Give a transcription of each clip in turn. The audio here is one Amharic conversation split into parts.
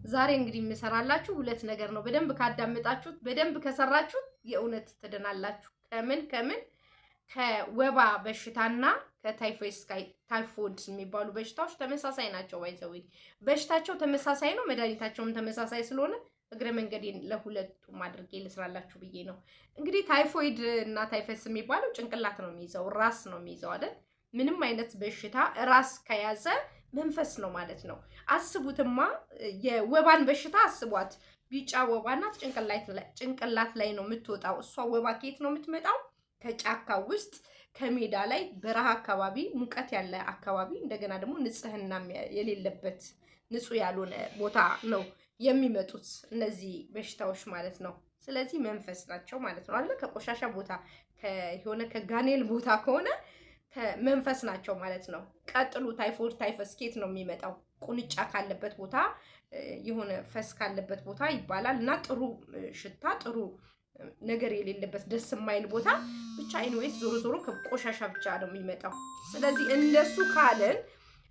ዛሬ እንግዲህ የምሰራላችሁ ሁለት ነገር ነው። በደንብ ካዳመጣችሁት፣ በደንብ ከሰራችሁት የእውነት ትድናላችሁ። ከምን ከወባ በሽታና ታይፎይድ የሚባሉ በሽታዎች ተመሳሳይ ናቸው። ባይዘው በሽታቸው ተመሳሳይ ነው፣ መድኃኒታቸውም ተመሳሳይ ስለሆነ እግረ መንገዴን ለሁለቱም አድርጌ ልስራላችሁ ብዬ ነው። እንግዲህ ታይፎይድ እና ታይፈስ የሚባለው ጭንቅላት ነው የሚይዘው፣ ራስ ነው የሚይዘው አይደል? ምንም አይነት በሽታ ራስ ከያዘ መንፈስ ነው ማለት ነው። አስቡትማ የወባን በሽታ አስቧት። ቢጫ ወባ ናት፣ ጭንቅላት ላይ ነው የምትወጣው። እሷ ወባ ከየት ነው የምትመጣው? ከጫካ ውስጥ፣ ከሜዳ ላይ፣ በረሃ አካባቢ፣ ሙቀት ያለ አካባቢ፣ እንደገና ደግሞ ንጽህና የሌለበት ንጹህ ያልሆነ ቦታ ነው የሚመጡት እነዚህ በሽታዎች ማለት ነው። ስለዚህ መንፈስ ናቸው ማለት ነው አይደል? ከቆሻሻ ቦታ ከሆነ ከጋኔል ቦታ ከሆነ መንፈስ ናቸው ማለት ነው። ቀጥሉ። ታይፎይድ ታይፈስ ከየት ነው የሚመጣው? ቁንጫ ካለበት ቦታ፣ የሆነ ፈስ ካለበት ቦታ ይባላል እና ጥሩ ሽታ ጥሩ ነገር የሌለበት ደስ የማይል ቦታ ብቻ ኤኒዌይስ ዞሮ ዞሮ ከቆሻሻ ብቻ ነው የሚመጣው። ስለዚህ እንደሱ ካለን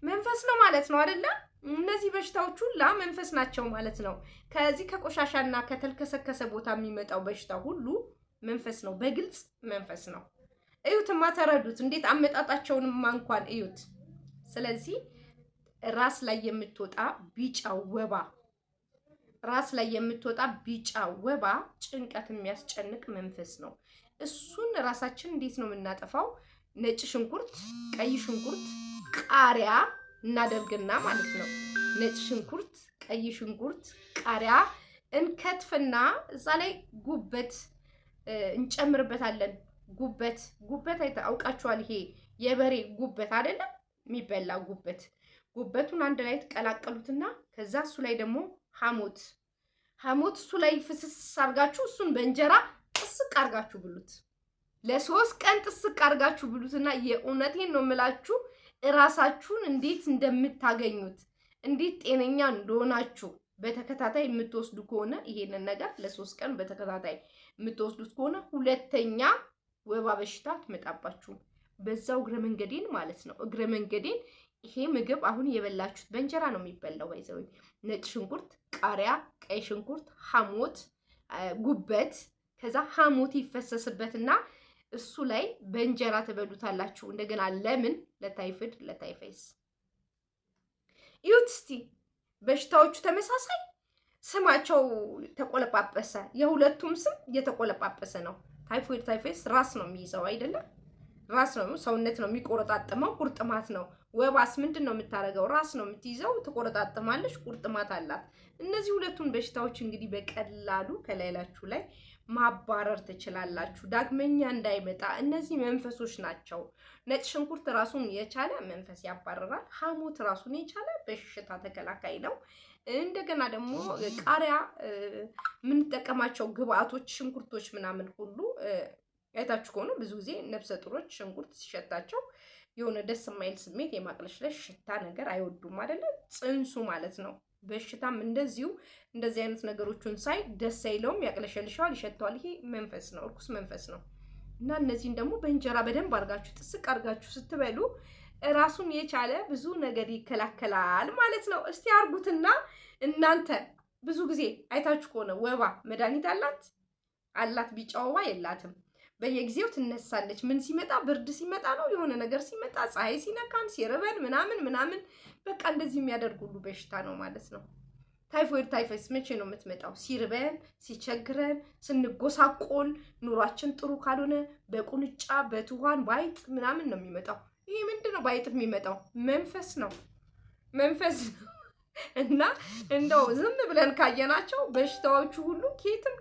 መንፈስ ነው ማለት ነው አይደለ? እነዚህ በሽታዎች ሁላ መንፈስ ናቸው ማለት ነው። ከዚህ ከቆሻሻና ከተልከሰከሰ ቦታ የሚመጣው በሽታ ሁሉ መንፈስ ነው፣ በግልጽ መንፈስ ነው። እዩትማ፣ ተረዱት። እንዴት አመጣጣቸውንማ እንኳን እዩት። ስለዚህ ራስ ላይ የምትወጣ ቢጫ ወባ ጭንቀት የሚያስጨንቅ መንፈስ ነው። እሱን ራሳችን እንዴት ነው የምናጠፋው? ነጭ ሽንኩርት፣ ቀይ ሽንኩርት፣ ቃሪያ እናደርግና ማለት ነው። ነጭ ሽንኩርት፣ ቀይ ሽንኩርት፣ ቃሪያ እንከትፍና እዛ ላይ ጉበት እንጨምርበታለን። ጉበት አውቃችኋል? ይሄ የበሬ ጉበት አይደለም የሚበላ ጉበቱን አንድ ላይ ትቀላቀሉትና ከዛ እሱ ላይ ደግሞ ሐሞት እሱ ላይ ፍስስ አርጋችሁ እሱን በእንጀራ ጥስቅ አርጋችሁ ብሉት። ለ3 ቀን ጥስቅ አርጋችሁ ብሉትና የእውነቴን ነው የምላችሁ እራሳችሁን እንዴት እንደምታገኙት እንዴት ጤነኛ እንደሆናችሁ በተከታታይ የምትወስዱ ከሆነ ይሄንን ነገር ለ3 ቀን በተከታታይ የምትወስዱት ከሆነ ሁለተኛ ወባ በሽታ ትመጣባችሁ። በዛው እግረ መንገዴን ማለት ነው። እግረ መንገዴን ይሄ ምግብ አሁን የበላችሁት በእንጀራ ነው የሚበላው። ባይዘው ነጭ ሽንኩርት፣ ቃሪያ፣ ቀይ ሽንኩርት፣ ሐሞት፣ ጉበት ከዛ ሐሞት ይፈሰስበትና እሱ ላይ በእንጀራ ትበሉታላችሁ። እንደገና ለምን ለታይፎይድ ለታይፈስ ይሁት እስቲ በሽታዎቹ ተመሳሳይ ስማቸው ተቆለጳጰሰ። የሁለቱም ስም የተቆለጳጰሰ ነው። ታይፎይድ ታይፈስ ራስ ነው የሚይዘው አይደለም? ራስ ነው፣ ሰውነት ነው የሚቆረጣጥመው፣ ቁርጥማት ነው። ወባስ ምንድን ነው የምታደርገው? ራስ ነው የምትይዘው፣ ትቆረጣጥማለች፣ ቁርጥማት አላት። እነዚህ ሁለቱን በሽታዎች እንግዲህ በቀላሉ ከላይላችሁ ላይ ማባረር ትችላላችሁ፣ ዳግመኛ እንዳይመጣ። እነዚህ መንፈሶች ናቸው። ነጭ ሽንኩርት ራሱን የቻለ መንፈስ ያባረራል። ሐሞት ራሱን የቻለ በሽታ ተከላካይ ነው። እንደገና ደግሞ ቃሪያ የምንጠቀማቸው ግብአቶች፣ ሽንኩርቶች ምናምን ሁሉ አይታችሁ ከሆነ ብዙ ጊዜ ነፍሰ ጡሮች ሽንኩርት ሲሸታቸው የሆነ ደስ የማይል ስሜት የማቅለሽለሽ ሽታ ነገር አይወዱም አይደለ? ጽንሱ ማለት ነው። በሽታም እንደዚሁ እንደዚህ አይነት ነገሮችን ሳይ ደስ አይለውም፣ ያቅለሸልሸዋል፣ ይሸተዋል። ይሄ መንፈስ ነው፣ እርኩስ መንፈስ ነው። እና እነዚህን ደግሞ በእንጀራ በደንብ አድርጋችሁ ጥስቅ አድርጋችሁ ስትበሉ ራሱን የቻለ ብዙ ነገር ይከላከላል ማለት ነው። እስቲ አርጉትና እናንተ ብዙ ጊዜ አይታችሁ ከሆነ ወባ መድኃኒት አላት፣ ቢጫ ወባ የላትም። በየጊዜው ትነሳለች። ምን ሲመጣ? ብርድ ሲመጣ ነው፣ የሆነ ነገር ሲመጣ፣ ፀሐይ ሲነካን፣ ሲርበን ምናምን በቃ እንደዚህ የሚያደርግ ሁሉ በሽታ ነው ማለት ነው። ታይፎይድ ታይፈስ መቼ ነው የምትመጣው? ሲርበን፣ ሲቸግረን፣ ስንጎሳቆል፣ ኑሯችን ጥሩ ካልሆነ በቁንጫ በትኋን ባይጥ ምናምን ነው የሚመጣው። ይሄ ምንድን ነው ባይጥ የሚመጣው? መንፈስ ነው። እና እንደው ዝም ብለን ካየናቸው በሽታዎቹ ሁሉ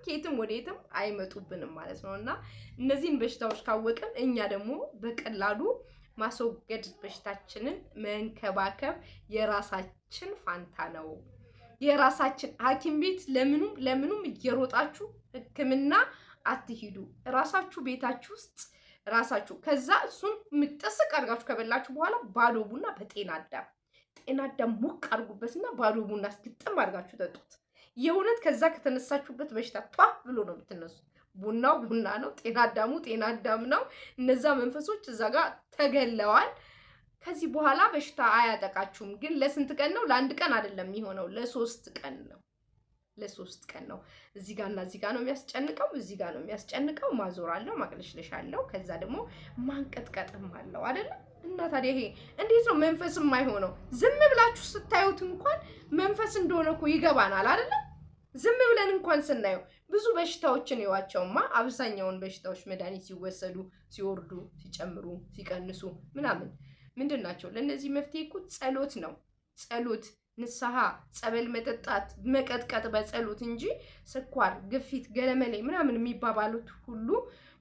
ኬትም ወዴትም አይመጡብንም ማለት ነው። እና እነዚህን በሽታዎች ካወቅን እኛ ደግሞ በቀላሉ ማስወገድ፣ በሽታችንን መንከባከብ የራሳችን ፋንታ ነው። የራሳችን ሐኪም ቤት ለምኑም እየሮጣችሁ ሕክምና አትሂዱ። ራሳችሁ ቤታችሁ ውስጥ ራሳችሁ ከዛ እሱን ምጥስቅ አድርጋችሁ ከበላችሁ በኋላ ባዶ ቡና በጤና አዳም ሞቅ አድርጉበትና ባዶ ቡና እስኪጥም አድርጋችሁ ጠጡት። የእውነት ከዛ ከተነሳችሁበት በሽታ ቷ ብሎ ነው የምትነሱት። ቡናው ቡና ነው፣ ጤና አዳም ነው። እነዛ መንፈሶች እዛ ጋር ተገለዋል። ከዚህ በኋላ በሽታ አያጠቃችሁም። ግን ለስንት ቀን ነው? ለአንድ ቀን አይደለም የሚሆነው፣ ለ3 ቀን ነው። ለ3 ቀን ነው። እዚህ ጋርና እዚህ ጋር ነው የሚያስጨንቀው፣ እዚህ ጋር ነው የሚያስጨንቀው። ማዞር አለው፣ ማቅለሽለሽ አለው፣ ከዛ ደግሞ ማንቀጥቀጥም አለው አይደለ? እና ታዲያ ይሄ እንዴት ነው መንፈስ የማይሆነው? ዝም ብላችሁ ስታዩት እንኳን መንፈስ እንደሆነ እኮ ይገባናል አይደለ? ዝም ብለን እንኳን ስናየው ብዙ በሽታዎችን ይዋቸውማ። አብዛኛውን በሽታዎች መድኃኒት ሲወሰዱ ሲወርዱ፣ ሲጨምሩ፣ ሲቀንሱ ምናምን ምንድን ናቸው? ለእነዚህ መፍትሄ እኮ ጸሎት ነው። ጸሎት፣ ንስሐ፣ ጸበል መጠጣት፣ መቀጥቀጥ በጸሎት እንጂ ስኳር፣ ግፊት፣ ገለመሌ ምናምን የሚባባሉት ሁሉ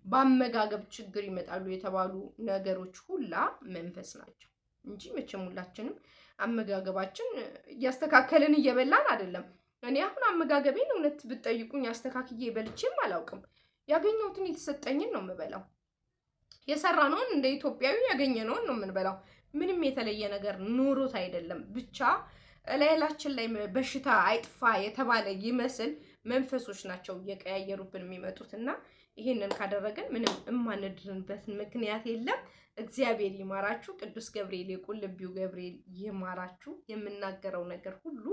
በአመጋገብ ችግር ይመጣሉ የተባሉ ነገሮች ሁላ መንፈስ ናቸው እንጂ መቼም ሁላችንም አመጋገባችን እያስተካከልን እየበላን አይደለም። እኔ አሁን አመጋገቤን እውነት ብትጠይቁኝ አስተካክዬ በልቼም አላውቅም። ያገኘሁትን የተሰጠኝን ነው የምበላው። የሰራነውን እንደ ኢትዮጵያዊ ያገኘነውን ነው የምንበላው። ምንም የተለየ ነገር ኑሮት አይደለም። ብቻ ላይላችን ላይ በሽታ አይጥፋ የተባለ ይመስል መንፈሶች ናቸው እየቀያየሩብን የሚመጡትና ይሄንን ካደረገን ምንም እማንድንበት ምክንያት የለም። እግዚአብሔር ይማራችሁ። ቅዱስ ገብርኤል የቁልቢው ገብርኤል ይማራችሁ። የምናገረው ነገር ሁሉ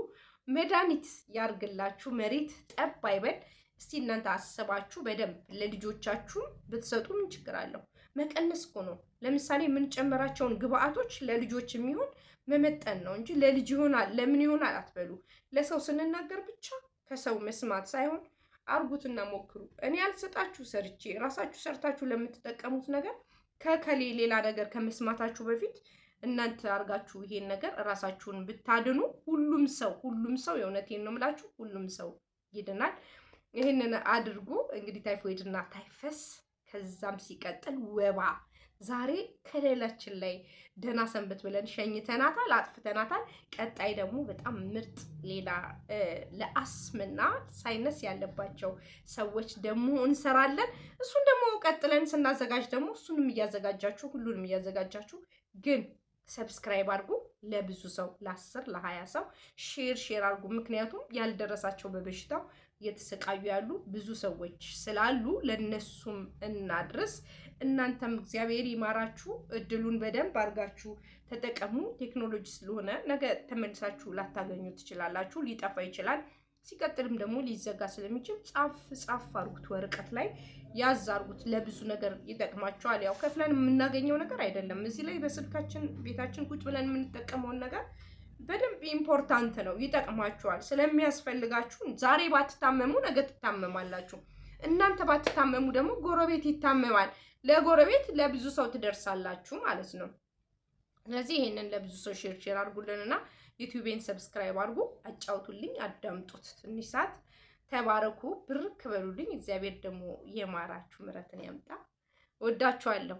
መድኃኒት ያርግላችሁ። መሬት ጠብ አይበል። እስቲ እናንተ አስባችሁ በደንብ ለልጆቻችሁ ብትሰጡ ምን ችግር አለው? መቀነስ እኮ ነው። ለምሳሌ የምንጨምራቸውን ግብአቶች ለልጆች የሚሆን መመጠን ነው እንጂ ለልጅ ይሆናል ለምን ይሆናል አትበሉ። ለሰው ስንናገር ብቻ ከሰው መስማት ሳይሆን አርጉትና ሞክሩ። እኔ ያልሰጣችሁ ሰርቼ ራሳችሁ ሰርታችሁ ለምትጠቀሙት ነገር ከከሌ ሌላ ነገር ከመስማታችሁ በፊት እናንተ አርጋችሁ ይሄን ነገር ራሳችሁን ብታድኑ ሁሉም ሰው የእውነቴን ነው የምላችሁ ሁሉም ሰው ይድናል። ይሄንን አድርጉ። እንግዲህ ታይፎይድ እና ታይፈስ ከዛም ሲቀጥል ወባ ዛሬ ከሌላችን ላይ ደህና ሰንበት ብለን ሸኝተናታል፣ አጥፍተናታል። ቀጣይ ደግሞ በጣም ምርጥ ሌላ ለአስምና ሳይነስ ያለባቸው ሰዎች ደግሞ እንሰራለን። እሱን ደግሞ ቀጥለን ስናዘጋጅ ደግሞ እሱንም እያዘጋጃችሁ ሁሉንም እያዘጋጃችሁ ግን ሰብስክራይብ አድርጉ። ለብዙ ሰው ለ10 ለ20 ሰው ሼር አድርጉ። ምክንያቱም ያልደረሳቸው በበሽታው እየተሰቃዩ ያሉ ብዙ ሰዎች ስላሉ ለነሱም እናድርስ። እናንተም እግዚአብሔር ይማራችሁ። እድሉን በደንብ አድርጋችሁ ተጠቀሙ። ቴክኖሎጂ ስለሆነ ነገ ተመልሳችሁ ላታገኙ ትችላላችሁ፣ ሊጠፋ ይችላል። ሲቀጥልም ደግሞ ሊዘጋ ስለሚችል ጻፍ አድርጉት፣ ወረቀት ላይ ያዝ አድርጉት። ለብዙ ነገር ይጠቅማችኋል። ያው ከፍለን የምናገኘው ነገር አይደለም። እዚህ ላይ በስልካችን ቤታችን ቁጭ ብለን የምንጠቀመውን ነገር በደንብ ኢምፖርታንት ነው፣ ይጠቅማችኋል። ስለሚያስፈልጋችሁ ዛሬ ባትታመሙ ነገ ትታመማላችሁ። እናንተ ባትታመሙ ደግሞ ጎረቤት ይታመማል። ለጎረቤት ለብዙ ሰው ትደርሳላችሁ ማለት ነው። ስለዚህ ይሄንን ለብዙ ሰው ሼር አድርጉልንና ዩቲዩቤን ሰብስክራይብ አድርጉ፣ አጫውቱልኝ፣ አዳምጡት። ትንሽ ሰዓት ተባረኩ፣ ብርክ በሉልኝ። እግዚአብሔር ደግሞ የማራችሁ ምሕረትን ያምጣ። ወዳችኋለሁ።